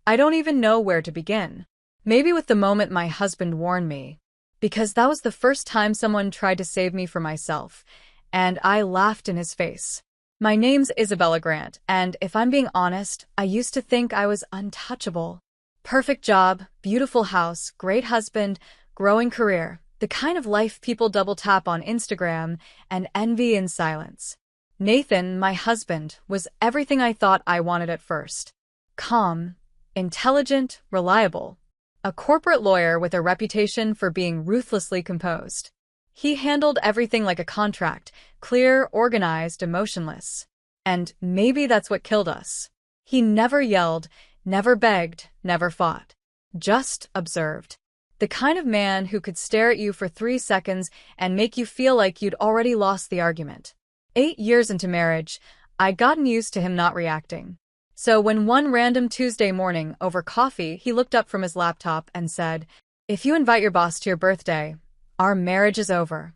I don't even know where to begin. Maybe with the moment my husband warned me, because that was the first time someone tried to save me from myself, and I laughed in his face. My name's Isabella Grant, and if I'm being honest, I used to think I was untouchable. Perfect job, beautiful house, great husband, growing career, the kind of life people double tap on Instagram and envy in silence. Nathan, my husband, was everything I thought I wanted at first. Calm, intelligent, reliable. A corporate lawyer with a reputation for being ruthlessly composed. He handled everything like a contract, clear, organized, emotionless. And maybe that's what killed us. He never yelled, never begged, never fought. Just observed. The kind of man who could stare at you for 3 seconds and make you feel like you'd already lost the argument. 8 years into marriage, I'd gotten used to him not reacting. So when one random Tuesday morning over coffee he looked up from his laptop and said, "If you invite your boss to your birthday, our marriage is over."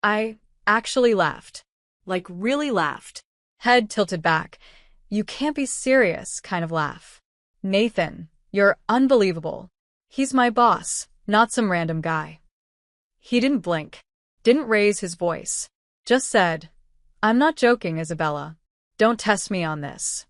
I actually laughed. Like really laughed. Head tilted back. You can't be serious kind of laugh. Nathan, you're unbelievable. He's my boss, not some random guy. He didn't blink. Didn't raise his voice. Just said, "I'm not joking, Isabella. Don't test me on this."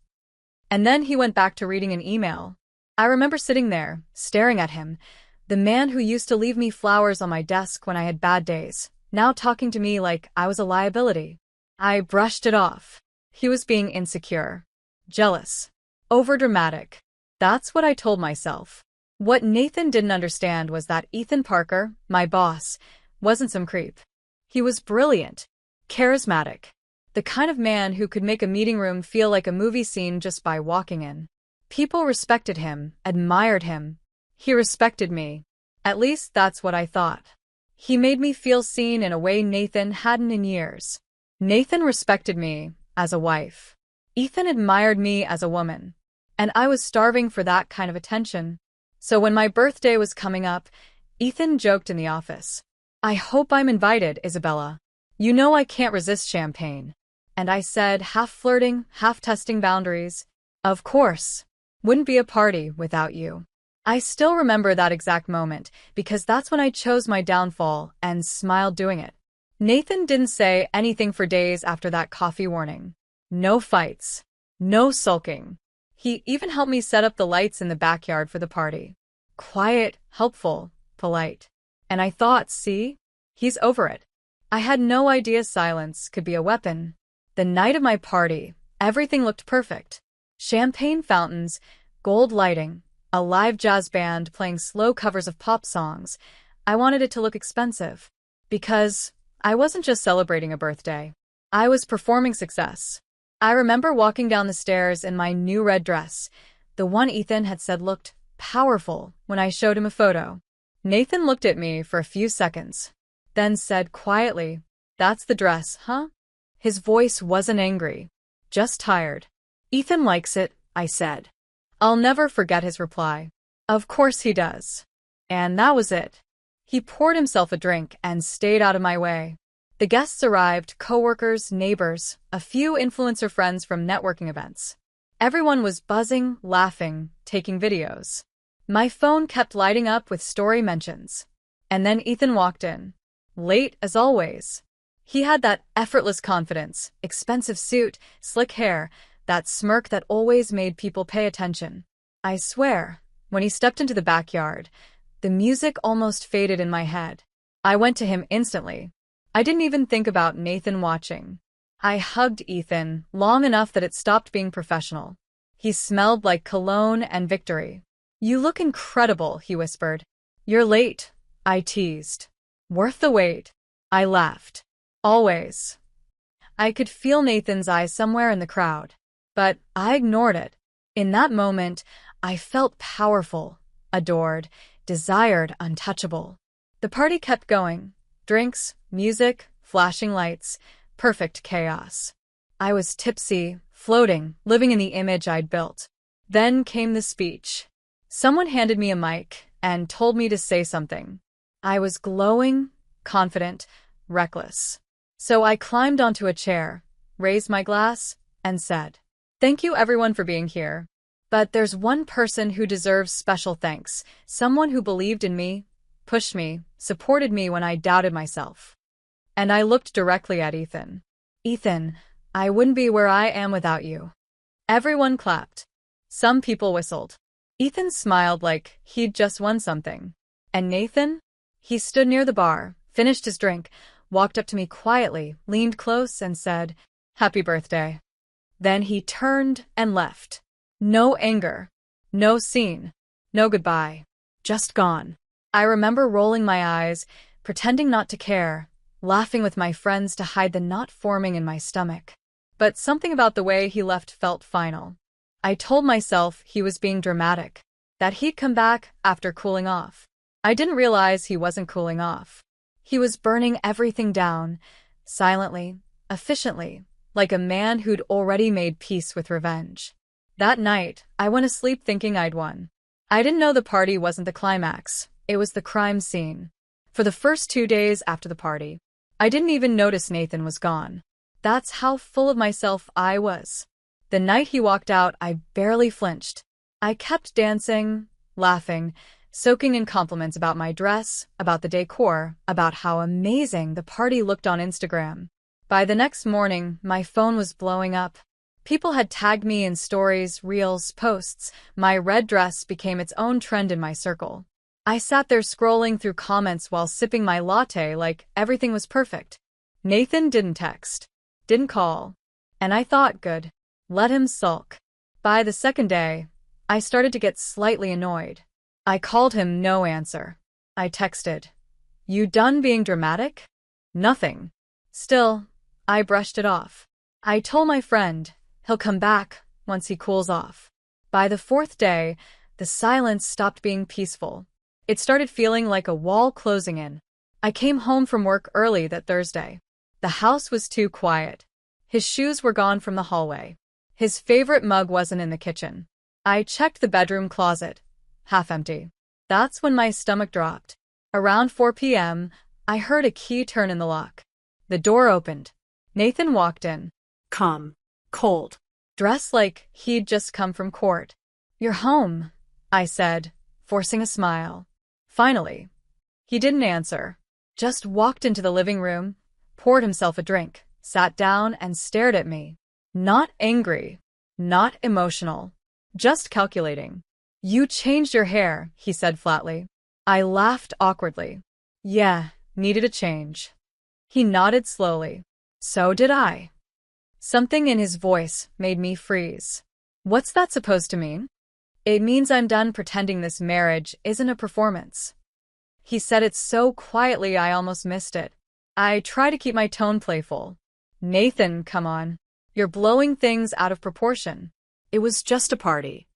And then he went back to reading an email. I remember sitting there, staring at him, the man who used to leave me flowers on my desk when I had bad days, now talking to me like I was a liability. I brushed it off. He was being insecure, jealous, overdramatic. That's what I told myself. What Nathan didn't understand was that Ethan Parker, my boss, wasn't some creep. He was brilliant, charismatic. The kind of man who could make a meeting room feel like a movie scene just by walking in. People respected him, admired him. He respected me. At least that's what I thought. He made me feel seen in a way Nathan hadn't in years. Nathan respected me as a wife. Ethan admired me as a woman. And I was starving for that kind of attention. So when my birthday was coming up, Ethan joked in the office. "I hope I'm invited, Isabella. You know I can't resist champagne." And I said, half flirting, half testing boundaries, "Of course. Wouldn't be a party without you." I still remember that exact moment, because that's when I chose my downfall and smiled doing it. Nathan didn't say anything for days after that coffee warning. No fights. No sulking. He even helped me set up the lights in the backyard for the party. Quiet, helpful, polite. And I thought, see? He's over it. I had no idea silence could be a weapon. The night of my party, everything looked perfect. Champagne fountains, gold lighting, a live jazz band playing slow covers of pop songs. I wanted it to look expensive. Because I wasn't just celebrating a birthday. I was performing success. I remember walking down the stairs in my new red dress, the one Ethan had said looked powerful when I showed him a photo. Nathan looked at me for a few seconds, then said quietly, "That's the dress, huh?" His voice wasn't angry, just tired. "Ethan likes it," I said. I'll never forget his reply. "Of course he does." And that was it. He poured himself a drink and stayed out of my way. The guests arrived, coworkers, neighbors, a few influencer friends from networking events. Everyone was buzzing, laughing, taking videos. My phone kept lighting up with story mentions. And then Ethan walked in. Late as always. He had that effortless confidence, expensive suit, slick hair, that smirk that always made people pay attention. I swear, when he stepped into the backyard, the music almost faded in my head. I went to him instantly. I didn't even think about Nathan watching. I hugged Ethan long enough that it stopped being professional. He smelled like cologne and victory. "You look incredible," he whispered. "You're late," I teased. "Worth the wait," I laughed. Always. I could feel Nathan's eyes somewhere in the crowd, but I ignored it. In that moment, I felt powerful, adored, desired, untouchable. The party kept going. Drinks, music, flashing lights, perfect chaos. I was tipsy, floating, living in the image I'd built. Then came the speech. Someone handed me a mic and told me to say something. I was glowing, confident, reckless. So I climbed onto a chair, raised my glass, and said, "Thank you everyone for being here. But there's one person who deserves special thanks, someone who believed in me, pushed me, supported me when I doubted myself. And I looked directly at Ethan. Ethan, I wouldn't be where I am without you. Everyone clapped. Some people whistled. Ethan smiled like he'd just won something. And Nathan? He stood near the bar, finished his drink, walked up to me quietly, leaned close, and said, "Happy birthday." Then he turned and left. No anger. No scene. No goodbye. Just gone. I remember rolling my eyes, pretending not to care, laughing with my friends to hide the knot forming in my stomach. But something about the way he left felt final. I told myself he was being dramatic, that he'd come back after cooling off. I didn't realize he wasn't cooling off. He was burning everything down, silently, efficiently, like a man who'd already made peace with revenge. That night, I went to sleep thinking I'd won. I didn't know the party wasn't the climax, it was the crime scene. For the first 2 days after the party, I didn't even notice Nathan was gone. That's how full of myself I was. The night he walked out, I barely flinched. I kept dancing, laughing, soaking in compliments about my dress, about the decor, about how amazing the party looked on Instagram. By the next morning, my phone was blowing up. People had tagged me in stories, reels, posts. My red dress became its own trend in my circle. I sat there scrolling through comments while sipping my latte like everything was perfect. Nathan didn't text, didn't call. And I thought, good. Let him sulk. By the second day, I started to get slightly annoyed. I called him, no answer. I texted, "You done being dramatic?" Nothing. Still, I brushed it off. I told my friend, he'll come back once he cools off. By the fourth day, the silence stopped being peaceful. It started feeling like a wall closing in. I came home from work early that Thursday. The house was too quiet. His shoes were gone from the hallway. His favorite mug wasn't in the kitchen. I checked the bedroom closet. Half empty. That's when my stomach dropped. Around 4 p.m., I heard a key turn in the lock. The door opened. Nathan walked in. Calm. Cold. Dressed like he'd just come from court. "You're home," I said, forcing a smile. Finally. He didn't answer. Just walked into the living room, poured himself a drink, sat down and stared at me. Not angry. Not emotional. Just calculating. "You changed your hair," he said flatly. I laughed awkwardly. Yeah, needed a change. He nodded slowly. So did I. Something in his voice made me freeze. What's that supposed to mean? It means I'm done pretending this marriage isn't a performance. He said it so quietly I almost missed it. I try to keep my tone playful. Nathan, come on. You're blowing things out of proportion. It was just a party.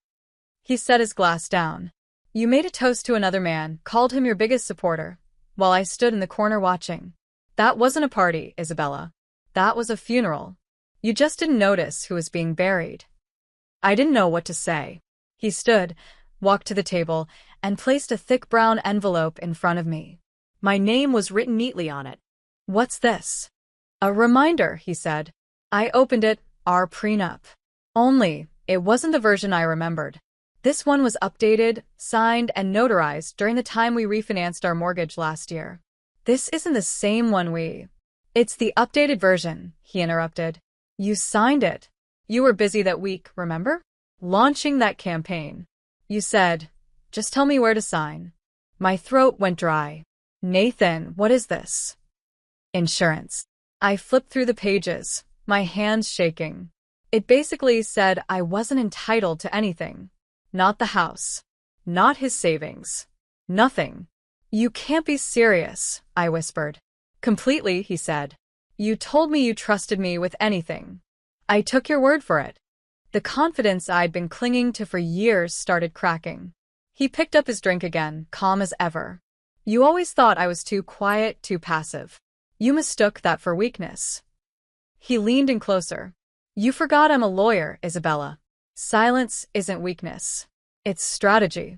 He set his glass down. You made a toast to another man, called him your biggest supporter, while I stood in the corner watching. That wasn't a party, Isabella. That was a funeral. You just didn't notice who was being buried. I didn't know what to say. He stood, walked to the table, and placed a thick brown envelope in front of me. My name was written neatly on it. What's this? A reminder, he said. I opened it, our prenup. Only, it wasn't the version I remembered. This one was updated, signed, and notarized during the time we refinanced our mortgage last year. This isn't the same one we... It's the updated version, he interrupted. You signed it. You were busy that week, remember? Launching that campaign. You said, just tell me where to sign. My throat went dry. Nathan, what is this? Insurance. I flipped through the pages, my hands shaking. It basically said I wasn't entitled to anything. Not the house. Not his savings. Nothing. You can't be serious, I whispered. Completely, he said. You told me you trusted me with anything. I took your word for it. The confidence I'd been clinging to for years started cracking. He picked up his drink again, calm as ever. You always thought I was too quiet, too passive. You mistook that for weakness. He leaned in closer. You forgot I'm a lawyer, Isabella. Silence isn't weakness. It's strategy.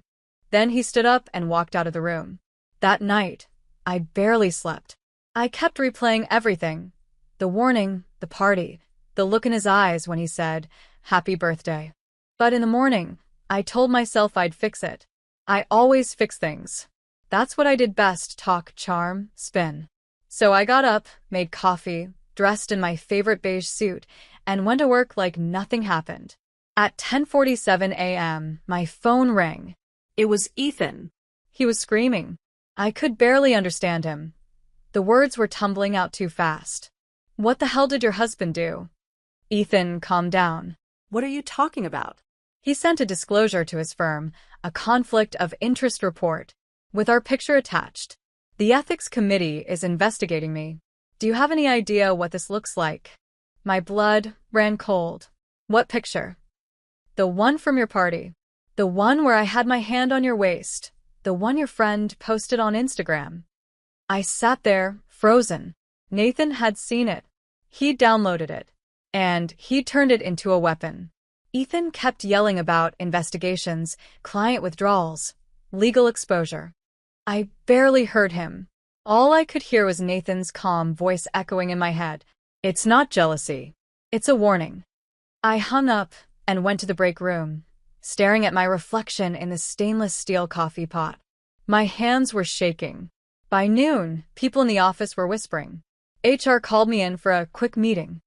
Then he stood up and walked out of the room. That night, I barely slept. I kept replaying everything. The warning, the party, the look in his eyes when he said, "Happy birthday." But in the morning, I told myself I'd fix it. I always fix things. That's what I did best: talk, charm, spin. So I got up, made coffee, dressed in my favorite beige suit, and went to work like nothing happened. At 10:47 a.m., my phone rang. It was Ethan. He was screaming. I could barely understand him. The words were tumbling out too fast. "What the hell did your husband do?" Ethan, calm down. What are you talking about? He sent a disclosure to his firm, a conflict of interest report, with our picture attached. "The ethics committee is investigating me. Do you have any idea what this looks like?" My blood ran cold. "What picture?" "The one from your party. The one where I had my hand on your waist. The one your friend posted on Instagram." I sat there, frozen. Nathan had seen it. He'd downloaded it. And he'd turned it into a weapon. Ethan kept yelling about investigations, client withdrawals, legal exposure. I barely heard him. All I could hear was Nathan's calm voice echoing in my head. "It's not jealousy. It's a warning." I hung up and went to the break room, staring at my reflection in the stainless steel coffee pot. My hands were shaking. By noon, people in the office were whispering. HR called me in for a quick meeting.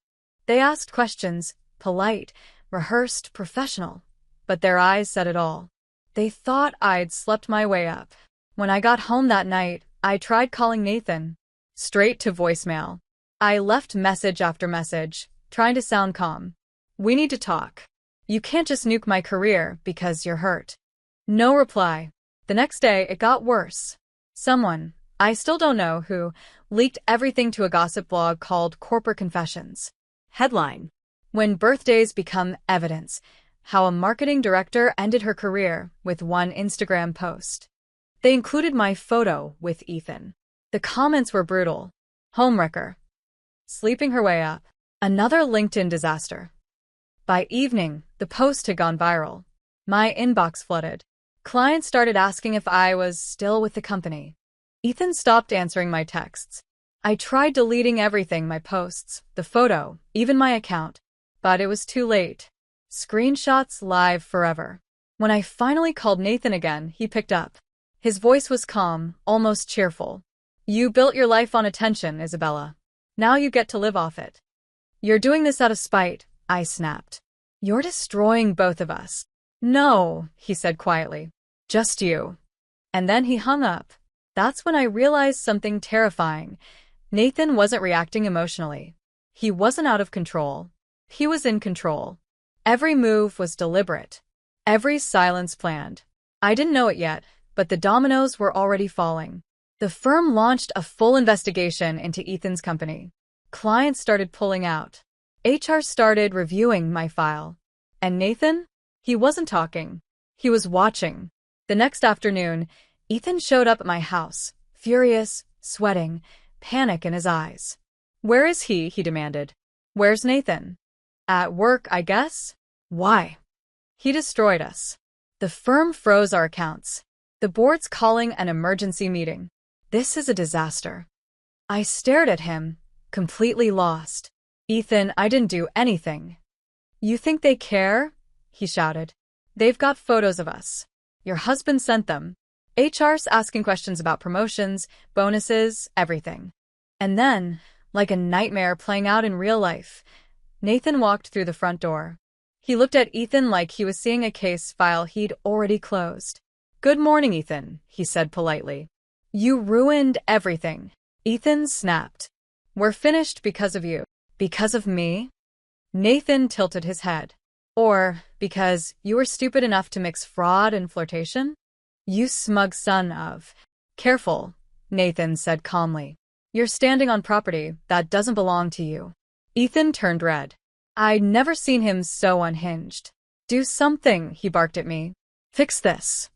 They asked questions, polite, rehearsed, professional, but their eyes said it all. They thought I'd slept my way up. When I got home that night, I tried calling Nathan. Straight to voicemail. I left message after message, trying to sound calm. "We need to talk. You can't just nuke my career because you're hurt." No reply. The next day, it got worse. Someone, I still don't know who, leaked everything to a gossip blog called Corporate Confessions. Headline: When birthdays become evidence, how a marketing director ended her career with one Instagram post. They included my photo with Ethan. The comments were brutal. "Homewrecker. Sleeping her way up. Another LinkedIn disaster." By evening, the post had gone viral. My inbox flooded. Clients started asking if I was still with the company. Ethan stopped answering my texts. I tried deleting everything: my posts, the photo, even my account. But it was too late. Screenshots live forever. When I finally called Nathan again, he picked up. His voice was calm, almost cheerful. "You built your life on attention, Isabella. Now you get to live off it." "You're doing this out of spite," I snapped. "You're destroying both of us." "No," he said quietly. "Just you." And then he hung up. That's when I realized something terrifying. Nathan wasn't reacting emotionally. He wasn't out of control. He was in control. Every move was deliberate. Every silence planned. I didn't know it yet, but the dominoes were already falling. The firm launched a full investigation into Ethan's company. Clients started pulling out. HR started reviewing my file. And Nathan? He wasn't talking. He was watching. The next afternoon, Ethan showed up at my house, furious, sweating, panic in his eyes. "Where is he?" he demanded. "Where's Nathan?" "At work, I guess." "Why?" "He destroyed us. The firm froze our accounts. The board's calling an emergency meeting. This is a disaster." I stared at him, completely lost. "Ethan, I didn't do anything." "You think they care?" he shouted. "They've got photos of us. Your husband sent them. HR's asking questions about promotions, bonuses, everything." And then, like a nightmare playing out in real life, Nathan walked through the front door. He looked at Ethan like he was seeing a case file he'd already closed. "Good morning, Ethan," he said politely. "You ruined everything." Ethan snapped. "We're finished because of you." "Because of me?" Nathan tilted his head. "Or because you were stupid enough to mix fraud and flirtation? You smug son of..." "Careful," Nathan said calmly. "You're standing on property that doesn't belong to you." Ethan turned red. I'd never seen him so unhinged. "Do something," he barked at me. "Fix this."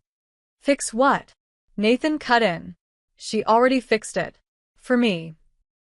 "Fix what?" Nathan cut in. "She already fixed it. For me."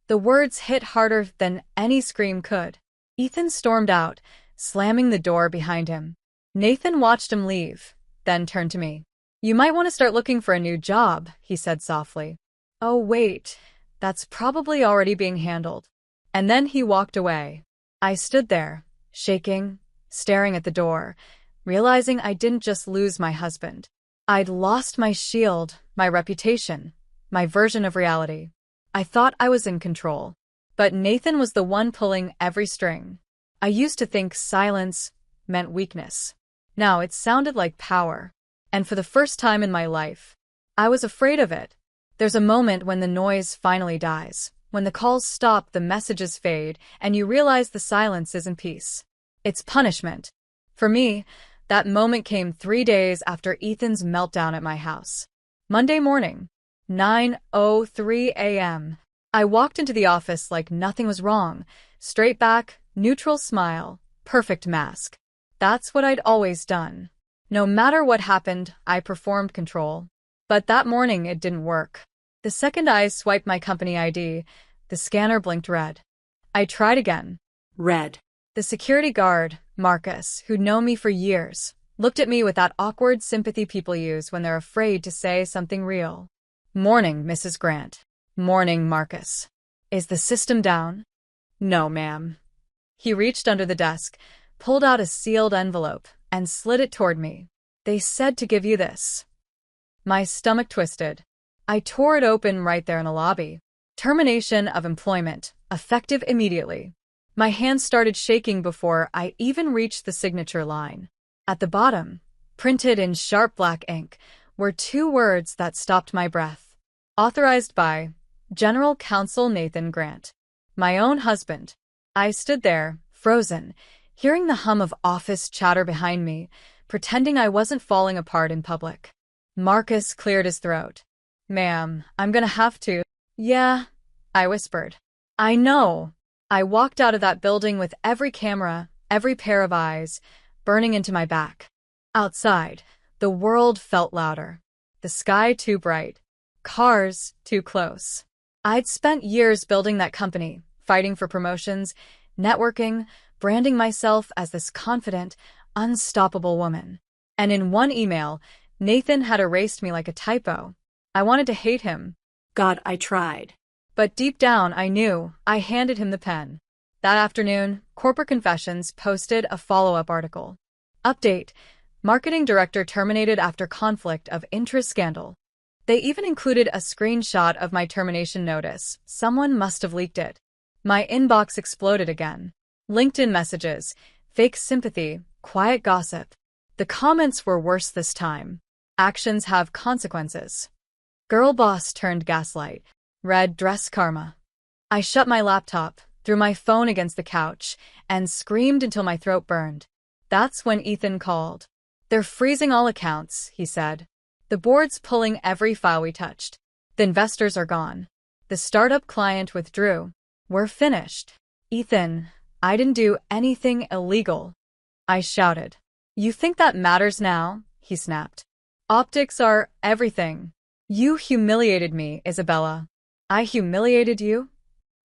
The words hit harder than any scream could. Ethan stormed out, slamming the door behind him. Nathan watched him leave, then turned to me. "You might want to start looking for a new job," he said softly. "Oh, wait, that's probably already being handled." And then he walked away. I stood there, shaking, staring at the door, realizing I didn't just lose my husband. I'd lost my shield, my reputation, my version of reality. I thought I was in control. But Nathan was the one pulling every string. I used to think silence meant weakness. Now it sounded like power. And for the first time in my life, I was afraid of it. There's a moment when the noise finally dies, when the calls stop, the messages fade, and you realize the silence isn't peace. It's punishment. For me, that moment came 3 days after Ethan's meltdown at my house. Monday morning, 9:03 a.m. I walked into the office like nothing was wrong. Straight back, neutral smile, perfect mask. That's what I'd always done. No matter what happened, I performed control. But that morning it didn't work. The second I swiped my company ID, the scanner blinked red. I tried again. Red. The security guard, Marcus, who'd known me for years, looked at me with that awkward sympathy people use when they're afraid to say something real. "Morning, Mrs. Grant." "Morning, Marcus. Is the system down?" "No, ma'am." He reached under the desk, pulled out a sealed envelope, and slid it toward me. "They said to give you this." My stomach twisted. I tore it open right there in the lobby. Termination of employment, effective immediately. My hands started shaking before I even reached the signature line. At the bottom, printed in sharp black ink, were 2 words that stopped my breath. Authorized by General Counsel Nathan Grant, my own husband. I stood there, frozen, hearing the hum of office chatter behind me, pretending I wasn't falling apart in public. Marcus cleared his throat. "Ma'am, I'm gonna have to." "Yeah," I whispered. "I know." I walked out of that building with every camera, every pair of eyes, burning into my back. Outside, the world felt louder. The sky too bright. Cars too close. I'd spent years building that company, fighting for promotions, networking, branding myself as this confident, unstoppable woman. And in one email, Nathan had erased me like a typo. I wanted to hate him. God, I tried. But deep down, I knew. I handed him the pen. That afternoon, Corporate Confessions posted a follow-up article. Update: Marketing director terminated after conflict of interest scandal. They even included a screenshot of my termination notice. Someone must have leaked it. My inbox exploded again. LinkedIn messages, fake sympathy, quiet gossip. The comments were worse this time. Actions have consequences. Girl boss turned gaslight. Red dress karma. I shut my laptop, threw my phone against the couch, and screamed until my throat burned. That's when Ethan called. "They're freezing all accounts," he said. "The board's pulling every file we touched. The investors are gone. The startup client withdrew. We're finished." "Ethan, I didn't do anything illegal," I shouted. "You think that matters now?" he snapped. "Optics are everything. You humiliated me, Isabella." "I humiliated you?"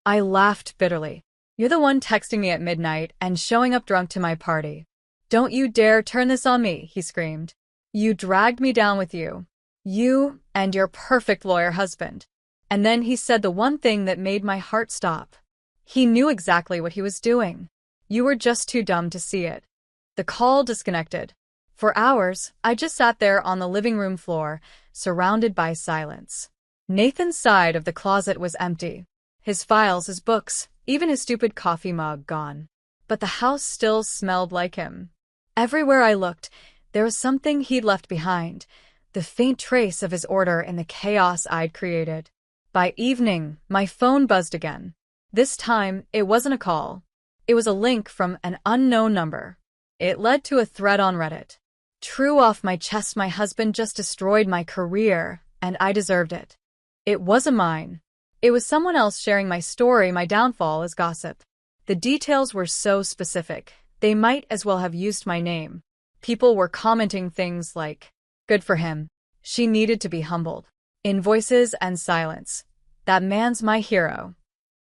I laughed bitterly. "You're the one texting me at midnight and showing up drunk to my party. Don't you dare turn this on me," he screamed. "You dragged me down with you. You and your perfect lawyer husband." And then he said the one thing that made my heart stop. He knew exactly what he was doing. You were just too dumb to see it. The call disconnected. For hours, I just sat there on the living room floor, surrounded by silence. Nathan's side of the closet was empty. His files, his books, even his stupid coffee mug gone. But the house still smelled like him. Everywhere I looked, there was something he'd left behind, the faint trace of his order in the chaos I'd created. By evening, my phone buzzed again. This time, it wasn't a call. It was a link from an unknown number. It led to a thread on Reddit. True off my chest, my husband just destroyed my career, and I deserved it. It wasn't mine. It was someone else sharing my story, my downfall, as gossip. The details were so specific, they might as well have used my name. People were commenting things like, "Good for him. She needed to be humbled." In voices and silence. "That man's my hero."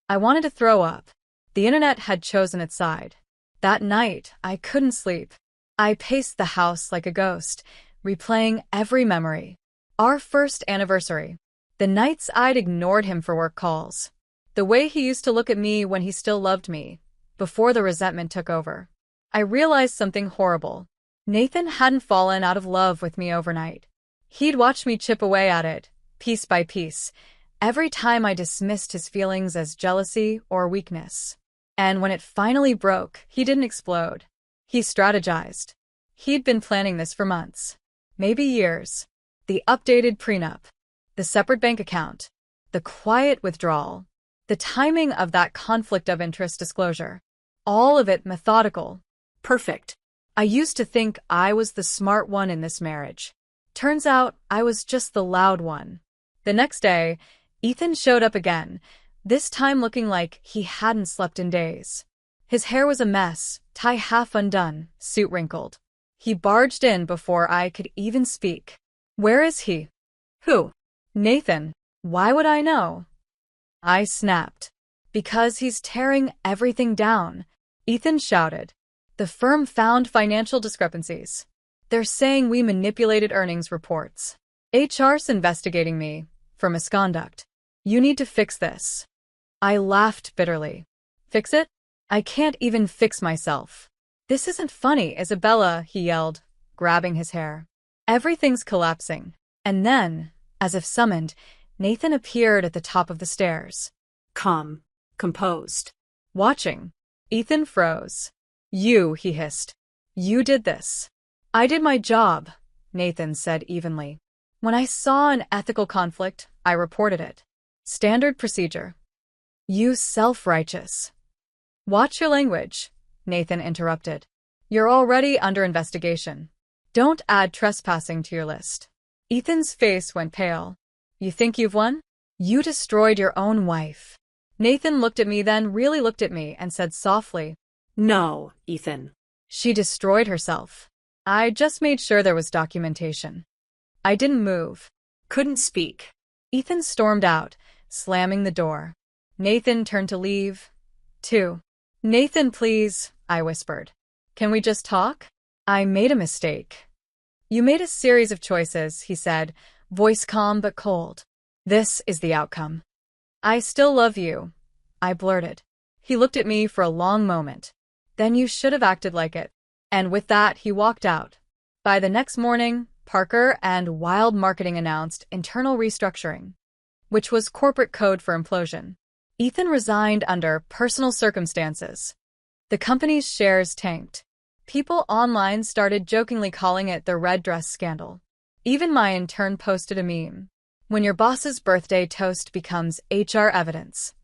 I wanted to throw up. The internet had chosen its side. That night, I couldn't sleep. I paced the house like a ghost, replaying every memory. Our first anniversary. The nights I'd ignored him for work calls. The way he used to look at me when he still loved me, before the resentment took over. I realized something horrible. Nathan hadn't fallen out of love with me overnight. He'd watched me chip away at it, piece by piece, every time I dismissed his feelings as jealousy or weakness. And when it finally broke, he didn't explode. He strategized. He'd been planning this for months, maybe years. The updated prenup, the separate bank account, the quiet withdrawal, the timing of that conflict of interest disclosure. All of it methodical. Perfect. I used to think I was the smart one in this marriage. Turns out I was just the loud one. The next day, Ethan showed up again, this time looking like he hadn't slept in days. His hair was a mess, tie half undone, suit wrinkled. He barged in before I could even speak. Where is he? Who? Nathan. Why would I know? I snapped. Because he's tearing everything down. Ethan shouted. The firm found financial discrepancies. They're saying we manipulated earnings reports. HR's investigating me for misconduct. You need to fix this. I laughed bitterly. Fix it? I can't even fix myself. This isn't funny, Isabella, he yelled, grabbing his hair. Everything's collapsing. And then, as if summoned, Nathan appeared at the top of the stairs. Calm. Composed. Watching. Ethan froze. You, he hissed. You did this. I did my job, Nathan said evenly. When I saw an ethical conflict, I reported it. Standard procedure. You self-righteous. Watch your language, Nathan interrupted. You're already under investigation. Don't add trespassing to your list. Ethan's face went pale. You think you've won? You destroyed your own wife. Nathan looked at me, then really looked at me and said softly, No, Ethan. She destroyed herself. I just made sure there was documentation. I didn't move. Couldn't speak. Ethan stormed out, slamming the door. Nathan turned to leave, too. Nathan, please, I whispered. Can we just talk? I made a mistake. You made a series of choices, he said, voice calm but cold. This is the outcome. I still love you, I blurted. He looked at me for a long moment. Then you should have acted like it. And with that, he walked out. By the next morning, Parker and Wild Marketing announced internal restructuring, which was corporate code for implosion. Ethan resigned under personal circumstances. The company's shares tanked. People online started jokingly calling it the red dress scandal. Even my intern posted a meme. When your boss's birthday toast becomes HR evidence.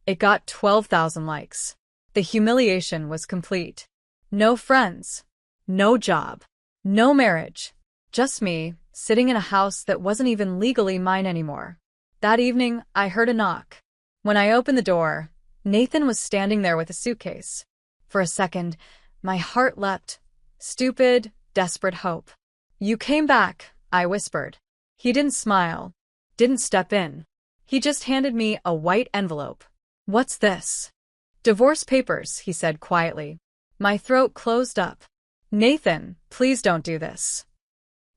It got 12,000 likes. The humiliation was complete. No friends. No job. No marriage. Just me, sitting in a house that wasn't even legally mine anymore. That evening, I heard a knock. When I opened the door, Nathan was standing there with a suitcase. For a second, my heart leapt. Stupid, desperate hope. You came back, I whispered. He didn't smile. Didn't step in. He just handed me a white envelope. What's this? Divorce papers, he said quietly. My throat closed up. Nathan, please don't do this.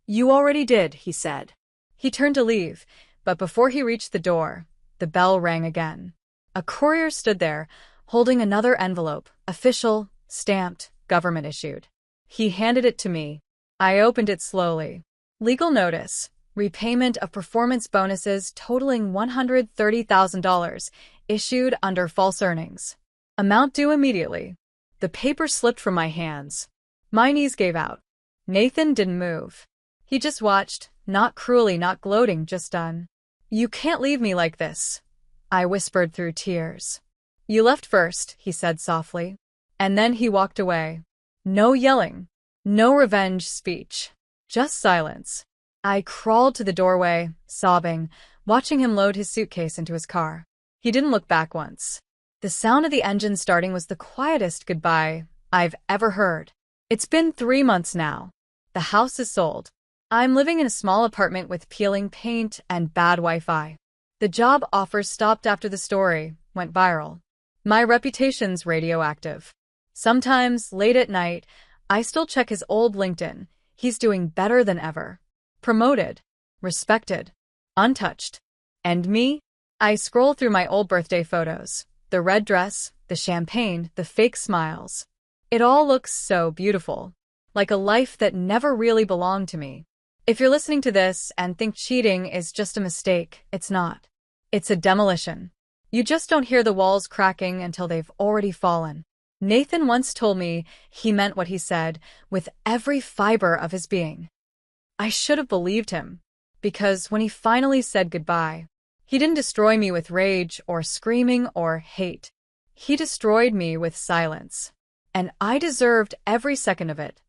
You already did, he said. He turned to leave, but before he reached the door, the bell rang again. A courier stood there, holding another envelope, official, stamped, government-issued. He handed it to me. I opened it slowly. Legal notice. Repayment of performance bonuses totaling $130,000, issued under false earnings. Amount due immediately. The paper slipped from my hands. My knees gave out. Nathan didn't move. He just watched, not cruelly, not gloating, just done. You can't leave me like this, I whispered through tears. You left first, he said softly. And then he walked away. No yelling. No revenge speech. Just silence. I crawled to the doorway, sobbing, watching him load his suitcase into his car. He didn't look back once. The sound of the engine starting was the quietest goodbye I've ever heard. It's been 3 months now. The house is sold. I'm living in a small apartment with peeling paint and bad Wi-Fi. The job offers stopped after the story went viral. My reputation's radioactive. Sometimes, late at night, I still check his old LinkedIn. He's doing better than ever. Promoted. Respected. Untouched. And me? I scroll through my old birthday photos. The red dress, the champagne, the fake smiles. It all looks so beautiful. like a life that never really belonged to me. If you're listening to this and think cheating is just a mistake, it's not. It's a demolition. You just don't hear the walls cracking until they've already fallen. Nathan once told me he meant what he said with every fiber of his being. I should have believed him, because when he finally said goodbye, he didn't destroy me with rage or screaming or hate. He destroyed me with silence. And I deserved every second of it.